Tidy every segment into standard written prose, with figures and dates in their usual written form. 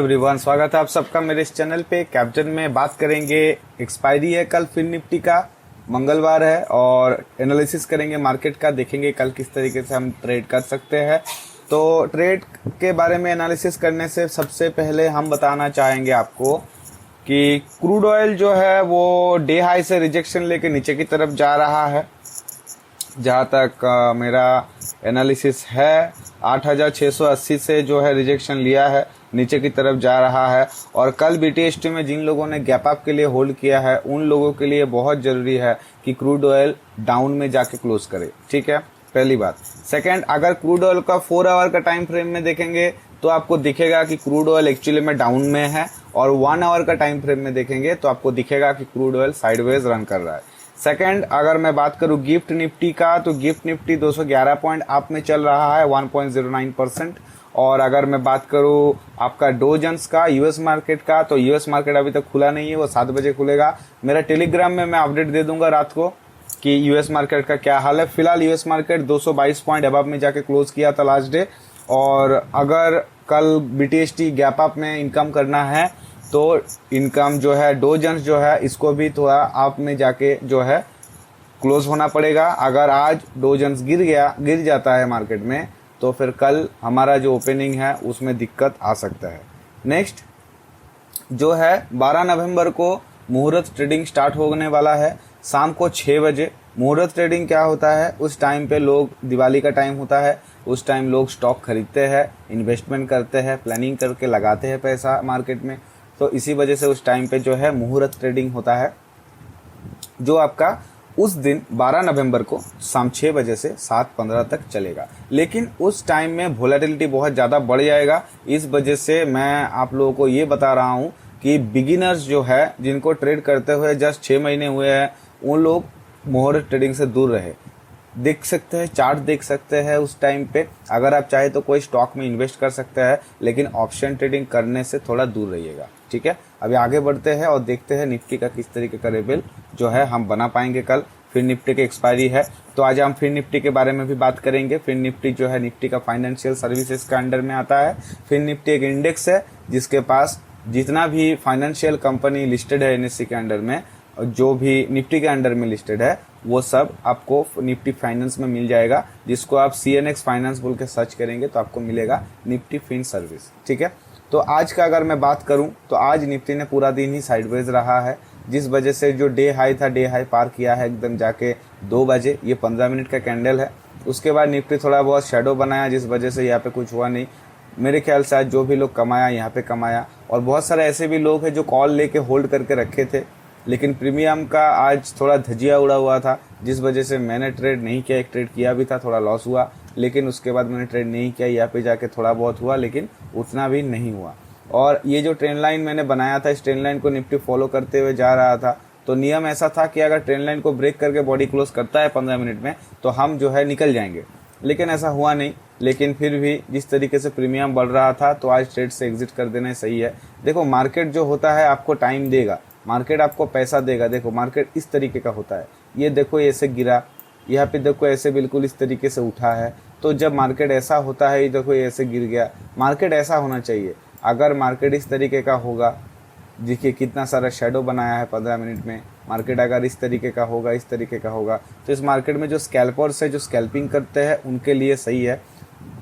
Everyone, स्वागत है आप सबका मेरे इस चैनल पे। कैप्टन में बात करेंगे, एक्सपायरी है कल फिर निफ्टी का, मंगलवार है, और एनालिसिस करेंगे मार्केट का, देखेंगे कल किस तरीके से हम ट्रेड कर सकते हैं। तो ट्रेड के बारे में एनालिसिस करने से सबसे पहले हम बताना चाहेंगे आपको कि क्रूड ऑयल जो है वो डे हाई से रिजेक्शन लेके नीचे की तरफ जा रहा है। जहाँ तक मेरा एनालिसिस है 8680 से जो है रिजेक्शन लिया है, नीचे की तरफ जा रहा है। और कल बीटीएसटी में जिन लोगों ने गैप अप के लिए होल्ड किया है उन लोगों के लिए बहुत जरूरी है कि क्रूड ऑयल डाउन में जाके क्लोज करे। ठीक है, पहली बात। सेकंड, अगर क्रूड ऑयल का 4 आवर का टाइम फ्रेम में देखेंगे तो आपको दिखेगा कि क्रूड ऑयल एक्चुअली में डाउन में है, और 1 आवर का टाइम फ्रेम में देखेंगे तो आपको दिखेगा कि क्रूड ऑयल साइडवेज रन कर रहा है। सेकंड, अगर मैं बात करूं गिफ्ट निफ्टी का, तो गिफ्ट निफ्टी 211 पॉइंट अप में चल रहा है 1.09%। और अगर मैं बात करूं आपका डो जोन्स का, यूएस मार्केट का, तो यूएस मार्केट अभी तक खुला नहीं है, वो 7 बजे खुलेगा। मेरा टेलीग्राम में मैं अपडेट दे दूंगा रात को कि यूएस मार्केट का क्या हाल है। फिलहाल यूएस मार्केट 222 पॉइंट अबव में जाके क्लोज किया था लास्ट डे। और अगर कल बीटीएसटी गैप अप में इनकम करना है तो इनकम जो है डो जोन्स जो है इसको भी थोड़ा आप में जाके जो है क्लोज होना पड़ेगा। अगर आज डो जोन्स गिर जाता है मार्केट में तो फिर कल हमारा जो ओपनिंग है उसमें दिक्कत आ सकता है। नेक्स्ट जो है 12 नवंबर को मुहूर्त ट्रेडिंग स्टार्ट होने वाला है शाम को 6 बजे। मुहूर्त ट्रेडिंग क्या होता है, उस टाइम पे लोग, दिवाली का टाइम होता है, उस टाइम लोग स्टॉक खरीदते हैं, इन्वेस्टमेंट करते हैं, प्लानिंग करके लगाते हैं पैसा मार्केट में। तो इसी वजह से उस टाइम पे जो है मुहूर्त ट्रेडिंग होता है, जो आपका उस दिन 12 नवंबर को शाम 6 बजे से 7:15 तक चलेगा। लेकिन उस टाइम में वोलेटिलिटी बहुत ज़्यादा बढ़ जाएगा। इस वजह से मैं आप लोगों को ये बता रहा हूँ कि बिगिनर्स जो है, जिनको ट्रेड करते हुए जस्ट 6 महीने हुए हैं, उन लोग मुहूर्त ट्रेडिंग से दूर रहे। देख सकते हैं, चार्ट देख सकते हैं उस टाइम पे। अगर आप चाहे तो कोई स्टॉक में इन्वेस्ट कर सकते हैं, लेकिन ऑप्शन ट्रेडिंग करने से थोड़ा दूर रहिएगा। ठीक है, अभी आगे बढ़ते हैं और देखते हैं निफ्टी का किस तरीके का लेवल जो है हम बना पाएंगे कल। फिर निफ्टी की एक्सपायरी है तो आज हम फिर निफ्टी के बारे में भी बात करेंगे। फिर निफ्टी जो है निफ्टी का फाइनेंशियल सर्विसेज का अंडर में आता है। फिर निफ्टी एक इंडेक्स है जिसके पास जितना भी फाइनेंशियल कंपनी लिस्टेड है एनएससी के अंडर में, जो भी निफ्टी के अंडर में लिस्टेड है, वो सब आपको निफ्टी फाइनेंस में मिल जाएगा, जिसको आप CNX फाइनेंस बोल के सर्च करेंगे तो आपको मिलेगा निफ्टी फिन सर्विस। ठीक है, तो आज का अगर मैं बात करूं तो आज निफ्टी ने पूरा दिन ही साइडवेज रहा है, जिस वजह से जो डे हाई था, डे हाई पार किया है एकदम जाके 2 बजे। ये 15 मिनट का कैंडल है। उसके बाद निफ्टी थोड़ा बहुत शेडो बनाया, जिस वजह से यहाँ पे कुछ हुआ नहीं। मेरे ख्याल से आज जो भी लोग कमाया यहाँ पे कमाया। और बहुत सारे ऐसे भी लोग हैं जो कॉल लेके होल्ड करके रखे थे, लेकिन प्रीमियम का आज थोड़ा धजिया उड़ा हुआ था, जिस वजह से मैंने ट्रेड नहीं किया। एक ट्रेड किया भी था, थोड़ा लॉस हुआ, लेकिन उसके बाद मैंने ट्रेड नहीं किया। यहाँ पे जाके थोड़ा बहुत हुआ, लेकिन उतना भी नहीं हुआ। और ये जो ट्रेंड लाइन मैंने बनाया था, इस ट्रेंड लाइन को निफ्टी फॉलो करते हुए जा रहा था। तो नियम ऐसा था कि अगर ट्रेंड लाइन को ब्रेक करके बॉडी क्लोज करता है 15 मिनट में तो हम जो है निकल जाएंगे, लेकिन ऐसा हुआ नहीं। लेकिन फिर भी जिस तरीके से प्रीमियम बढ़ रहा था तो आज ट्रेड से एग्जिट कर देना सही है। देखो, मार्केट जो होता है आपको टाइम देगा, मार्केट आपको पैसा देगा। देखो, मार्केट इस तरीके का होता है। ये देखो ऐसे गिरा, यहाँ पे देखो ऐसे बिल्कुल इस तरीके से उठा है। तो जब मार्केट ऐसा होता है, ये देखो ये ऐसे गिर गया। मार्केट ऐसा होना चाहिए। अगर मार्केट इस तरीके का होगा, देखिए कितना सारा शेडो बनाया है 15 मिनट में। मार्केट अगर इस तरीके का होगा, इस तरीके का होगा, तो इस मार्केट में जो स्कैल्पर्स है, जो स्कैल्पिंग करते हैं, उनके लिए सही है।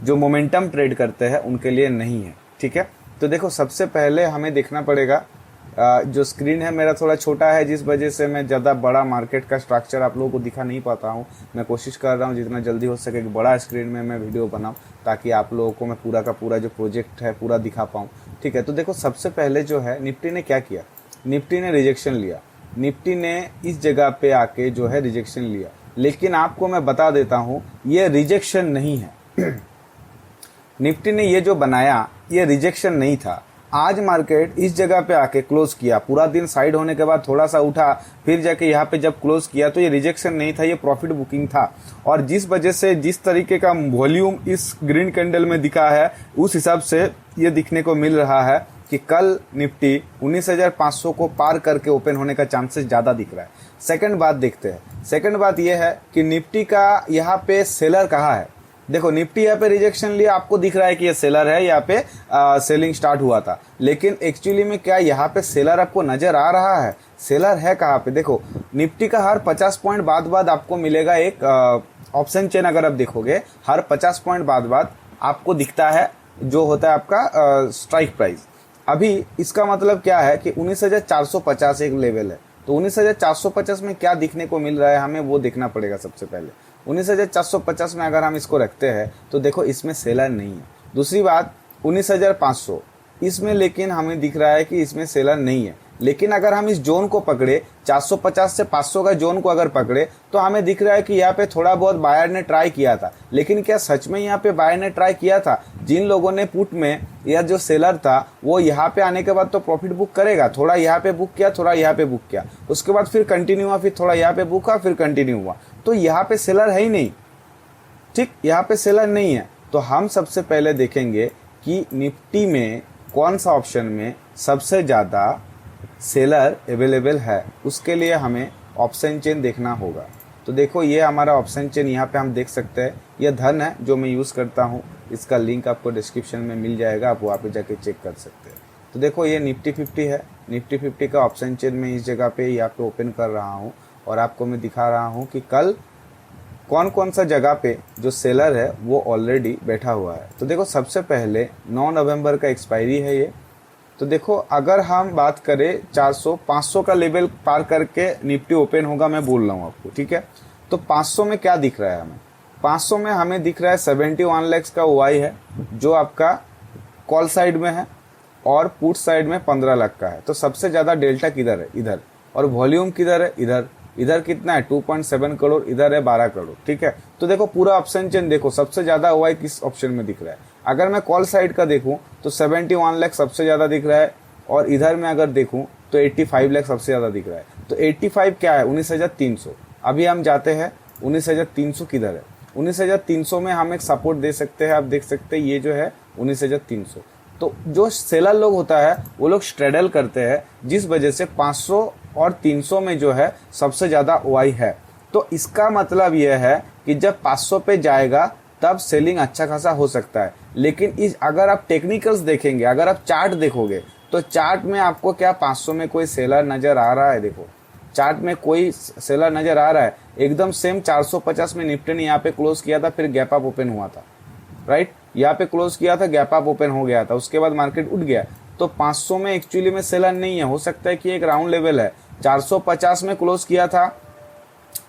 जो मोमेंटम ट्रेड करते हैं उनके लिए नहीं है। ठीक है, तो देखो सबसे पहले हमें देखना पड़ेगा, जो स्क्रीन है मेरा थोड़ा छोटा है, जिस वजह से मैं ज़्यादा बड़ा मार्केट का स्ट्रक्चर आप लोगों को दिखा नहीं पाता हूँ। मैं कोशिश कर रहा हूँ जितना जल्दी हो सके कि बड़ा स्क्रीन में मैं वीडियो बनाऊँ, ताकि आप लोगों को मैं पूरा का पूरा जो प्रोजेक्ट है पूरा दिखा पाऊँ। ठीक है, तो देखो सबसे पहले जो है निफ्टी ने क्या किया, निफ्टी ने रिजेक्शन लिया। निफ्टी ने इस जगह पे आके जो है रिजेक्शन लिया, लेकिन आपको मैं बता देता हूँ ये रिजेक्शन नहीं है। निफ्टी ने ये जो बनाया ये रिजेक्शन नहीं था। आज मार्केट इस जगह पे आके क्लोज किया, पूरा दिन साइड होने के बाद थोड़ा सा उठा, फिर जाके यहाँ पे जब क्लोज किया तो ये रिजेक्शन नहीं था, ये प्रॉफिट बुकिंग था। और जिस वजह से जिस तरीके का वॉल्यूम इस ग्रीन कैंडल में दिखा है, उस हिसाब से ये दिखने को मिल रहा है कि कल निफ्टी 19,500 को पार करके ओपन होने का चांसेस ज्यादा दिख रहा है। सेकंड बात देखते हैं। सेकंड बात यह है कि निफ्टी का यहाँ पे सेलर कहाँ है। देखो निफ्टी यहाँ पे रिजेक्शन लिया, आपको दिख रहा है कि ये सेलर है, यहाँ पे सेलिंग स्टार्ट हुआ था, लेकिन एक्चुअली में क्या यहाँ पे सेलर आपको नजर आ रहा है? सेलर है कहाँ पे? देखो निफ्टी का हर 50 पॉइंट बाद आपको मिलेगा एक ऑप्शन चेन। अगर आप देखोगे हर 50 पॉइंट बाद आपको दिखता है जो होता है आपका स्ट्राइक प्राइस। अभी इसका मतलब क्या है कि 19,450 एक लेवल है, तो 19,450 में क्या दिखने को मिल रहा है हमें वो देखना पड़ेगा सबसे पहले। 19,450 में अगर हम इसको रखते हैं तो देखो इसमें सेलर नहीं है। दूसरी बात 19,500 इसमें लेकिन हमें दिख रहा है कि इसमें सेलर नहीं है, लेकिन अगर हम इस जोन को पकड़े 450 से 500 का जोन को अगर पकड़े तो हमें दिख रहा है कि यहाँ पे थोड़ा बहुत बायर ने ट्राई किया था। लेकिन क्या सच में यहाँ पे बायर ने ट्राई किया था? जिन लोगों ने पुट में या जो सेलर था वो यहाँ पे आने के बाद तो प्रॉफिट बुक करेगा, थोड़ा यहाँ पे बुक किया, थोड़ा यहाँ पे बुक किया, उसके बाद फिर कंटिन्यू हुआ, फिर थोड़ा यहाँ पे बुक हुआ, फिर कंटिन्यू हुआ, तो यहाँ पे सेलर है ही नहीं। ठीक, यहाँ पे सेलर नहीं है। तो हम सबसे पहले देखेंगे कि निफ्टी में कौन सा ऑप्शन में सबसे ज्यादा सेलर अवेलेबल है, उसके लिए हमें ऑप्शन चेन देखना होगा। तो देखो ये हमारा ऑप्शन चेन यहाँ पे हम देख सकते हैं, यह धन है जो मैं यूज़ करता हूँ, इसका लिंक आपको डिस्क्रिप्शन में मिल जाएगा, आप वहाँ पे जाके चेक कर सकते हैं। तो देखो ये निफ्टी 50 है, निफ्टी 50 का ऑप्शन चेन मैं इस जगह पे यहाँ पे ओपन कर रहा हूँ और आपको मैं दिखा रहा हूँ कि कल कौन कौन सा जगह पे जो सेलर है वो ऑलरेडी बैठा हुआ है। तो देखो सबसे पहले 9 नवंबर का एक्सपायरी है ये। तो देखो अगर हम बात करें 400-500 का लेवल पार करके निफ्टी ओपन होगा, मैं बोल रहा हूँ आपको, ठीक है। तो 500 में क्या दिख रहा है हमें? 500 में हमें दिख रहा है 71 लाख का ओआई है जो आपका कॉल साइड में है और पुट साइड में 15 लाख का है। तो सबसे ज्यादा डेल्टा किधर है? इधर। और वॉल्यूम किधर है? इधर। इधर कितना है? 2.7 करोड़, इधर है 12 करोड़, ठीक है। तो देखो पूरा ऑप्शन चेन देखो, सबसे ज्यादा ओआई किस ऑप्शन में दिख रहा है? अगर मैं कॉल साइड का देखूं तो 71 लाख सबसे ज्यादा दिख रहा है, और इधर में अगर देखूं तो 85 लाख सबसे ज्यादा दिख रहा है। तो 85 क्या है? 19,300। अभी हम जाते हैं 19,300 किधर है? 19,300 में हम एक सपोर्ट दे सकते हैं, आप देख सकते हैं ये जो है 19,300। तो जो सेलर लोग होता है वो लोग स्ट्रेडल करते हैं, जिस वजह से 500 और 300 में जो है सबसे ज्यादा ओआई है। तो इसका मतलब यह है कि जब 500 पे जाएगा तब सेलिंग अच्छा खासा हो सकता है। लेकिन इस अगर आप टेक्निकल्स देखेंगे, अगर आप चार्ट देखोगे तो चार्ट में आपको क्या 500 में कोई सेलर नजर आ रहा है? देखो चार्ट में कोई सेलर नजर आ रहा है? एकदम सेम 450 में निफ्टी ने यहाँ पे क्लोज किया था, फिर गैप अप ओपन हुआ था, राइट। यहाँ पे क्लोज किया था, गैप अप ओपन हो गया था, उसके बाद मार्केट उठ गया। तो 500 में एक्चुअली में सेलर नहीं है, हो सकता है कि एक राउंड लेवल है। 450 में क्लोज किया था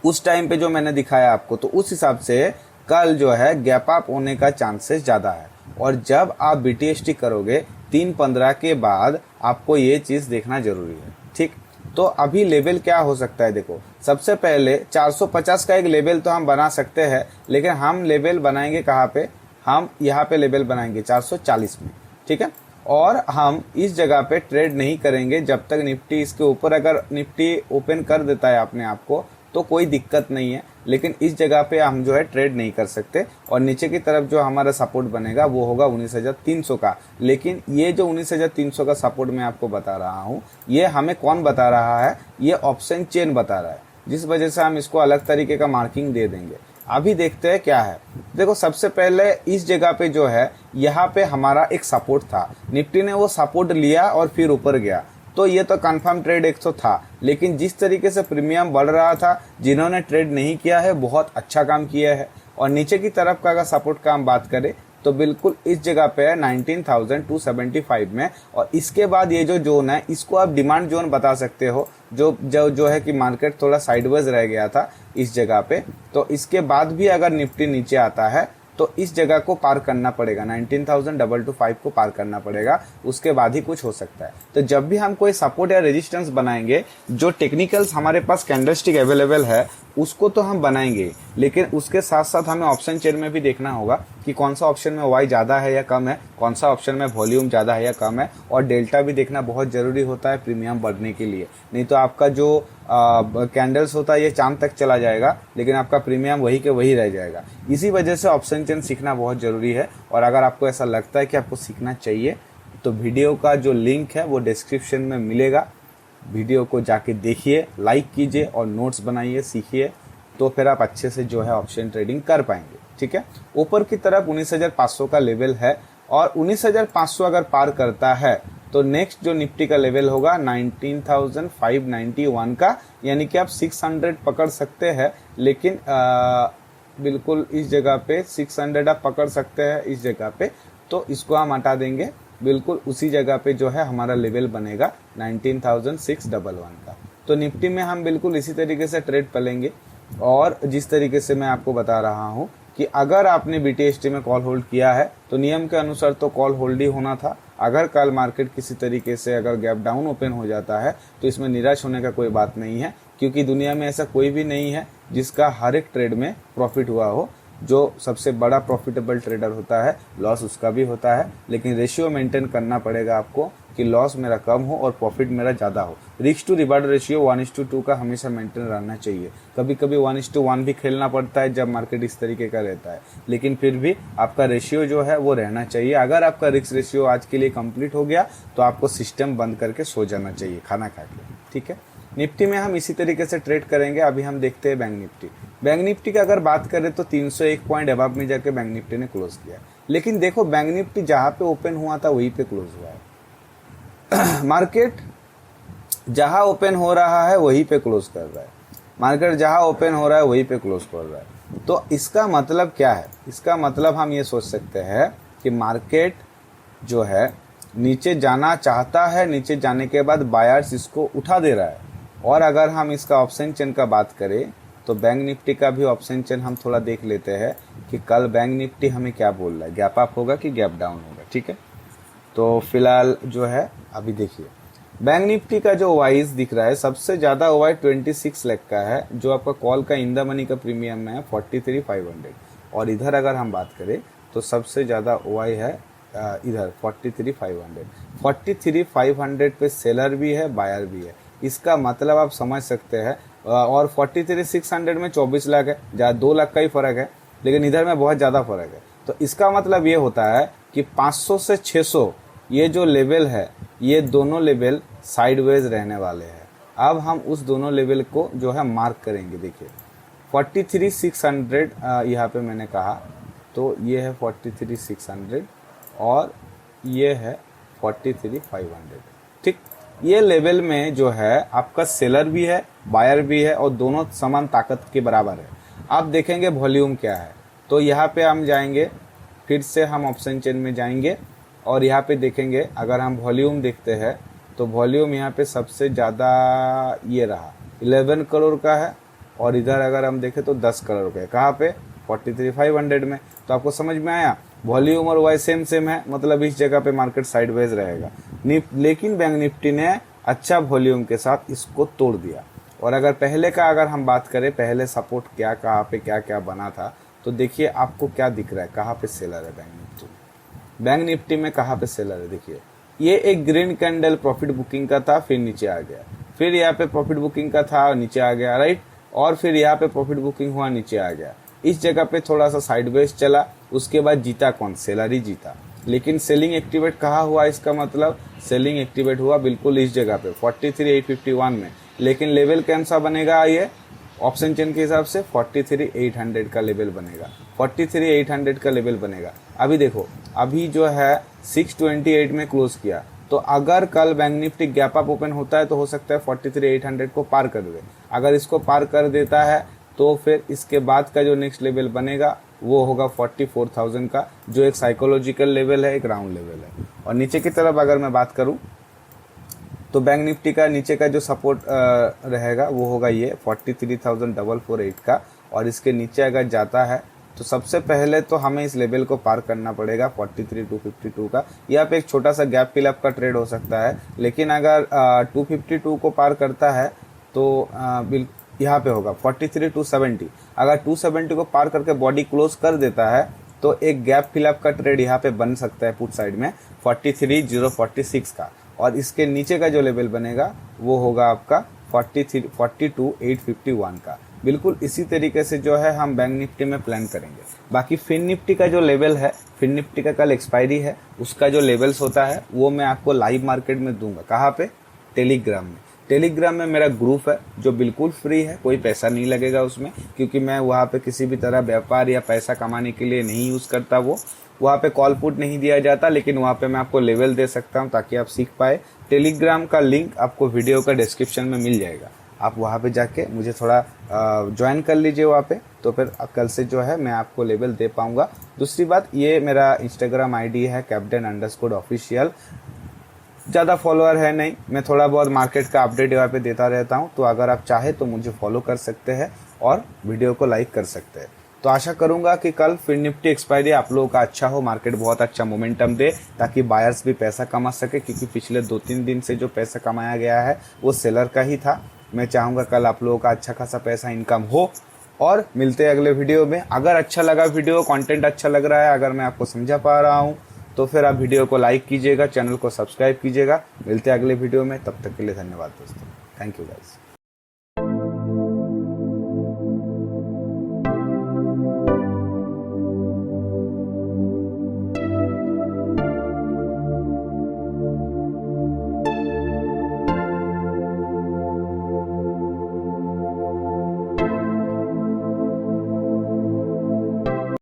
उस टाइम पे जो मैंने दिखाया आपको, तो उस हिसाब से कल जो है गैप अप होने का चांसेस ज्यादा है। और जब आप बीटीएसटी करोगे 3:15 के बाद आपको ये चीज देखना जरूरी है, ठीक। तो अभी लेवल क्या हो सकता है? देखो सबसे पहले 450 का एक लेवल तो हम बना सकते हैं, लेकिन हम लेवल बनाएंगे कहाँ पे? हम यहाँ पे लेवल बनाएंगे 440 में, ठीक है। और हम इस जगह पे ट्रेड नहीं करेंगे जब तक निफ्टी इसके ऊपर, अगर निफ्टी ओपन कर देता है अपने आप को तो कोई दिक्कत नहीं है, लेकिन इस जगह पे हम जो है ट्रेड नहीं कर सकते। और नीचे की तरफ जो हमारा सपोर्ट बनेगा वो होगा 19,300 का। लेकिन ये जो 19,300 का सपोर्ट मैं आपको बता रहा हूँ, ये हमें कौन बता रहा है? ये ऑप्शन चेन बता रहा है, जिस वजह से हम इसको अलग तरीके का मार्किंग दे देंगे। अभी देखते हैं क्या है। देखो सबसे पहले इस जगह पे जो है यहाँ पे हमारा एक सपोर्ट था, निफ्टी ने वो सपोर्ट लिया और फिर ऊपर गया, तो ये तो कंफर्म ट्रेड 100 था। लेकिन जिस तरीके से प्रीमियम बढ़ रहा था, जिन्होंने ट्रेड नहीं किया है बहुत अच्छा काम किया है। और नीचे की तरफ का अगर सपोर्ट का हम बात करें तो बिल्कुल इस जगह पे है 19,275 में। और इसके बाद ये जो जोन है इसको आप डिमांड जोन बता सकते हो, जो है कि मार्केट थोड़ा साइडवेज रह गया था इस जगह पे। तो इसके बाद भी अगर निफ्टी नीचे आता है तो इस जगह को पार करना पड़ेगा, 19,225 को पार करना पड़ेगा, उसके बाद ही कुछ हो सकता है। तो जब भी हम कोई सपोर्ट या रेजिस्टेंस बनाएंगे, जो टेक्निकल्स हमारे पास कैंडलस्टिक अवेलेबल है उसको तो हम बनाएंगे, लेकिन उसके साथ साथ हमें ऑप्शन चेन में भी देखना होगा कि कौन सा ऑप्शन में वाई ज्यादा है या कम है, कौन सा ऑप्शन में वॉल्यूम ज्यादा है या कम है। और डेल्टा भी देखना बहुत जरूरी होता है प्रीमियम बढ़ने के लिए, नहीं तो आपका जो कैंडल्स होता है ये चांद तक चला जाएगा, लेकिन आपका प्रीमियम वही के वही रह जाएगा। इसी वजह से ऑप्शन चेन सीखना बहुत जरूरी है। और अगर आपको ऐसा लगता है कि आपको सीखना चाहिए तो वीडियो का जो लिंक है वो डिस्क्रिप्शन में मिलेगा, वीडियो को जाके देखिए, लाइक कीजिए और नोट्स बनाइए, सीखिए, तो फिर आप अच्छे से जो है ऑप्शन ट्रेडिंग कर पाएंगे। ठीक है। ऊपर की तरफ 19,500 का लेवल है और 19,500 अगर पार करता है तो नेक्स्ट जो निफ्टी का लेवल होगा 19,591 का, यानी कि आप 600 पकड़ सकते हैं। लेकिन बिल्कुल इस जगह पे 600 आप पकड़ सकते हैं इस जगह पे, तो इसको हम हटा देंगे। बिल्कुल उसी जगह पे जो है हमारा लेवल बनेगा 19,611 का। तो निफ्टी में हम बिल्कुल इसी तरीके से ट्रेड पलेंगे। और जिस तरीके से मैं आपको बता रहा हूँ कि अगर आपने BTST में कॉल होल्ड किया है तो नियम के अनुसार तो कॉल होल्ड ही होना था। अगर कल मार्केट किसी तरीके से अगर गैप डाउन ओपन हो जाता है तो इसमें निराश होने का कोई बात नहीं है, क्योंकि दुनिया में ऐसा कोई भी नहीं है जिसका हर एक ट्रेड में प्रॉफिट हुआ हो। जो सबसे बड़ा प्रॉफिटेबल ट्रेडर होता है लॉस उसका भी होता है, लेकिन रेशियो मेंटेन करना पड़ेगा आपको कि लॉस मेरा कम हो और प्रॉफिट मेरा ज़्यादा हो। रिस्क टू रिवार्ड रेशियो 1:2 का हमेशा मेंटेन रहना चाहिए। कभी कभी 1:1 भी खेलना पड़ता है जब मार्केट इस तरीके का रहता है, लेकिन फिर भी आपका रेशियो जो है वो रहना चाहिए। अगर आपका रिस्क रेशियो आज के लिए कंप्लीट हो गया तो आपको सिस्टम बंद करके सो जाना चाहिए खाना खा के, ठीक है। निफ्टी में हम इसी तरीके से ट्रेड करेंगे। अभी हम देखते हैं बैंक निफ्टी। बैंक निफ्टी की अगर बात करें तो 301 पॉइंट अबव में जाके बैंक निफ्टी ने क्लोज किया, लेकिन देखो बैंक निफ्टी जहां पे ओपन हुआ था वहीं पे क्लोज हुआ है। मार्केट जहां ओपन हो रहा है वहीं पे क्लोज कर रहा है। मार्केट जहां ओपन हो रहा है वहीं पे क्लोज कर रहा है। तो इसका मतलब क्या है? इसका मतलब हम ये सोच सकते हैं कि मार्केट जो है नीचे जाना चाहता है, नीचे जाने के बाद बायर्स इसको उठा दे रहा है। और अगर हम इसका ऑप्शन चेन का बात करें तो बैंक निफ्टी का भी ऑप्शन चेन हम थोड़ा देख लेते हैं कि कल बैंक निफ्टी हमें क्या बोल रहा है, गैप अप होगा कि गैप डाउन होगा, ठीक है। तो फिलहाल जो है अभी देखिए बैंक निफ्टी का जो वाइज दिख रहा है सबसे ज्यादा ओवाई 26 लाख का है, जो आपका कॉल का इन द मनी का प्रीमियम में है 43,500। और इधर अगर हम बात करें तो सबसे ज्यादा ओवाई है इधर 43,500। 43,500 पे सेलर भी है बायर भी है, इसका मतलब आप समझ सकते हैं। और 43,600 में 24 लाख है, जहाँ 2 लाख का ही फर्क है, लेकिन इधर में बहुत ज्यादा फर्क है। तो इसका मतलब ये होता है कि 500 से 600 ये जो लेवल है ये दोनों लेवल साइडवेज रहने वाले हैं। अब हम उस दोनों लेवल को जो है मार्क करेंगे। देखिए 43,600 यहाँ पे मैंने कहा, तो ये है 43,600 और ये है 43,500, ठीक। ये लेवल में जो है आपका सेलर भी है बायर भी है और दोनों समान ताकत के बराबर है। आप देखेंगे वॉल्यूम क्या है, तो यहाँ पे हम जाएंगे, फिर से हम ऑप्शन चेन में जाएंगे और यहाँ पे देखेंगे। अगर हम वॉल्यूम देखते हैं तो वॉल्यूम यहाँ पे सबसे ज़्यादा ये रहा 11 करोड़ का है, और इधर अगर हम देखें तो 10 करोड़ का है। कहाँ पे? 43,500 में। तो आपको समझ में आया, वॉल्यूम और वाई सेम सेम है, मतलब इस जगह पे मार्केट साइडवेज रहेगा। लेकिन बैंक निफ्टी ने अच्छा वॉल्यूम के साथ इसको तोड़ दिया। और अगर पहले का अगर हम बात करें, पहले सपोर्ट क्या कहाँ पे क्या क्या बना था, तो देखिए आपको क्या दिख रहा है, कहाँ पे सेलर है बैंक निफ्टी में। बैंक निफ्टी में कहाँ पे सेलर है? देखिए ये एक ग्रीन कैंडल प्रॉफिट बुकिंग का था, फिर नीचे आ गया, फिर यहाँ पे प्रॉफिट बुकिंग का था और नीचे आ गया, राइट। और फिर यहाँ पे प्रॉफिट बुकिंग हुआ, नीचे आ गया। इस जगह पे थोड़ा सा साइडवेज चला, उसके बाद जीता कौन? सेलर ही जीता। लेकिन सेलिंग एक्टिवेट कहाँ हुआ? इसका मतलब सेलिंग एक्टिवेट हुआ बिल्कुल इस जगह पे 43,851 में। लेकिन लेवल कौन सा बनेगा? ये ऑप्शन चेन के हिसाब से 43,800 का लेवल बनेगा, 43,800 का लेवल बनेगा। अभी देखो, अभी जो है 628 में क्लोज किया, तो अगर कल bank Nifty gap up open होता है तो हो सकता है 43,800 को पार कर दे। अगर इसको पार कर देता है तो फिर इसके बाद का जो नेक्स्ट लेवल बनेगा वो होगा 44,000 का, जो एक साइकोलॉजिकल लेवल है, एक राउंड लेवल है। और नीचे की तरफ अगर मैं बात करूं तो बैंक निफ्टी का नीचे का जो सपोर्ट रहेगा वो होगा ये 43,448 का। और इसके नीचे अगर जाता है तो सबसे पहले तो हमें इस लेवल को पार करना पड़ेगा 43,252 का। यहाँ पे एक छोटा सा गैप फिलअप का ट्रेड हो सकता है, लेकिन अगर 252 को पार करता है तो यहाँ पे होगा 43,270। अगर 270 को पार करके बॉडी क्लोज कर देता है तो एक गैप फिलअप का ट्रेड यहाँ पे बन सकता है पुट साइड में 43,046 का। और इसके नीचे का जो लेवल बनेगा वो होगा आपका 42,851 का। बिल्कुल इसी तरीके से जो है हम बैंक निफ्टी में प्लान करेंगे। बाकी फिन निफ्टी का जो लेवल है, फिन निफ्टी का कल एक्सपायरी है, उसका जो लेवल्स होता है वो मैं आपको लाइव मार्केट में दूंगा। कहाँ पे? टेलीग्राम में। टेलीग्राम में मेरा ग्रुप है जो बिल्कुल फ्री है, कोई पैसा नहीं लगेगा उसमें, क्योंकि मैं वहाँ पे किसी भी तरह व्यापार या पैसा कमाने के लिए नहीं यूज़ करता। वहाँ पे कॉल पुट नहीं दिया जाता, लेकिन वहाँ पे मैं आपको लेवल दे सकता हूँ ताकि आप सीख पाए। टेलीग्राम का लिंक आपको वीडियो का डिस्क्रिप्शन में मिल जाएगा, आप वहाँ पे जाके मुझे थोड़ा ज्वाइन कर लीजिए वहाँ पे, तो फिर कल से जो है मैं आपको लेवल दे पाऊँगा। दूसरी बात, ये मेरा इंस्टाग्राम आईडी है captain_official। ज़्यादा फॉलोअर है नहीं, मैं थोड़ा बहुत मार्केट का अपडेट यहाँ पे देता रहता हूँ, तो अगर आप चाहे तो मुझे फॉलो कर सकते हैं और वीडियो को लाइक कर सकते हैं। तो आशा करूंगा कि कल फिर निफ्टी एक्सपायरी आप लोगों का अच्छा हो, मार्केट बहुत अच्छा मोमेंटम दे ताकि बायर्स भी पैसा कमा सके, क्योंकि पिछले 2-3 दिन से जो पैसा कमाया गया है वो सेलर का ही था। मैं चाहूँगा कल आप लोगों का अच्छा खासा पैसा इनकम हो। और मिलते हैं अगले वीडियो में। अगर अच्छा लगा वीडियो, कंटेंट अच्छा लग रहा है, अगर मैं आपको समझा पा रहा हूँ, तो फिर आप वीडियो को लाइक कीजिएगा, चैनल को सब्सक्राइब कीजिएगा। मिलते हैं अगले वीडियो में, तब तक के लिए धन्यवाद दोस्तों। Thank you guys.